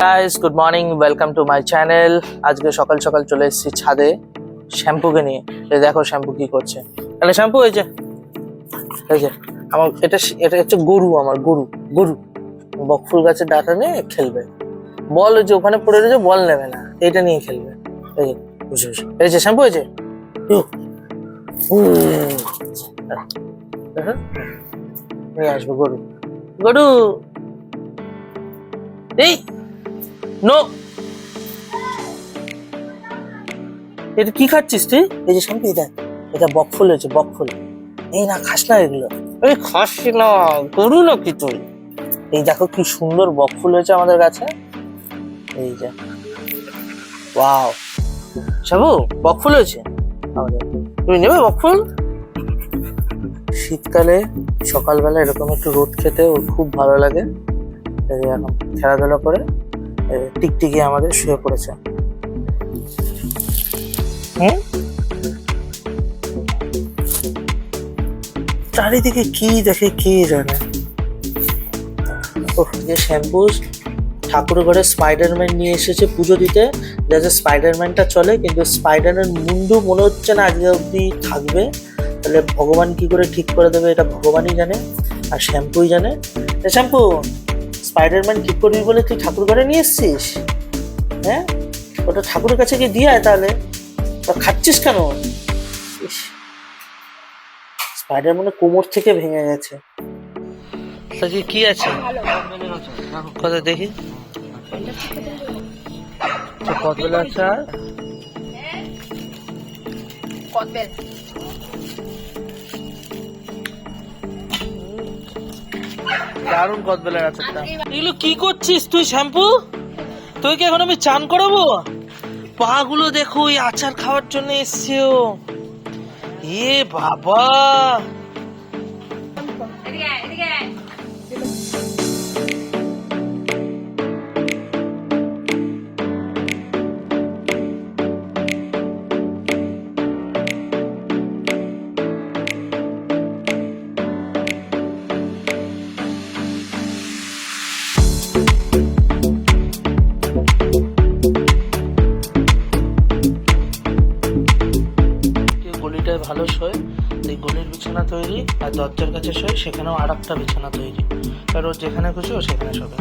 Guys good morning, welcome to my channel. আজকে সকাল সকাল চলে এসেছি ছাদে শ্যাম্পুকে নিয়ে। এই দেখো শ্যাম্পু কি করছে। তাহলে শ্যাম্পু এই যে আমার এটা হচ্ছে গরু, আমার গরু গরু বকফুল গাছের ডাটা নিয়ে খেলবে। বল ওই যে ওখানে পড়ে রয়েছে, বল নেবে না, এটা নিয়ে খেলবে। এই যে বুঝে বুঝে এই যে শ্যাম্পু হয়েছে, নিয়ে আসবো গরু গরু। এই নো, এটা কি খাচ্ছিস তুই? এই যে শ্যাম্পু, এটা বকফুল হয়েছে, বকফুল। এই না, খাস না এগুলো, এই খাস না, গরু নাকি তুই? এই দেখো কি সুন্দর বকফুল হয়েছে আমাদের গাছে। এই যে ওয়াও, শ্যাম্পু বকফুল হয়েছে আমাদের। তুমি নেবে বকফুল? শীতকালে সকালবেলা এরকম একটু রোদ খেতে ওর খুব ভালো লাগে। এই এখন খেলাধুলা করে টিকটিকি আমাদের শুয়ে পড়েছে। চারিদিকে কি দেখে কে জানে। যে শ্যাম্পু ঠাকুরের ঘরে স্পাইডারম্যান নিয়ে এসেছে পুজো দিতে, যাতে স্পাইডারম্যানটা চলে, কিন্তু স্পাইডারের মুন্ডু মনে হচ্ছে না আজকে অব্দি থাকবে। তাহলে ভগবান কি করে ঠিক করে দেবে এটা ভগবানই জানে, আর শ্যাম্পুই জানে। শ্যাম্পু, স্পাইডারম্যান ঠিক করবি বলে তুই ঠাকুর ঘরে নিয়ে এসছিস? হ্যাঁ, ওটা ঠাকুরের কাছে গিয়ে দিয়ে আয়। তাহলে খাচ্ছিস কেন? স্পাইডার মানে কোমর থেকে ভেঙে গেছে। কি আছে কথা দেখি, কদবেল আছে আর দারুণ কদবেলের আচারটা। এগুলো কি করছিস তুই শ্যাম্পু? তুই কি এখন আমি চান করাবো? পা গুলো দেখো, ওই আচার খাওয়ার জন্য এসছে ও। এ বাবা, গলিটায় ভালো শোয়, এই গলির বিছানা তৈরি, আর দরজার কাছে শোয়, সেখানেও আর একটা বিছানা তৈরি। আর ও যেখানে খুশি ও সেখানে শোবে।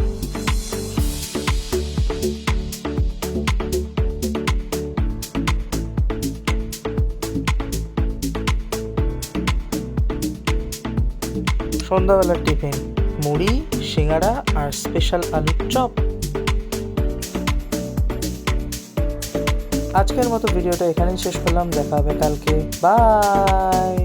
সন্ধ্যাবেলার টিফিন মুড়ি, সিঙ্গাড়া আর স্পেশাল আলুর চপ। আজকের মতো ভিডিওটা এখানেই শেষ করলাম, দেখা হবে কালকে, বাই।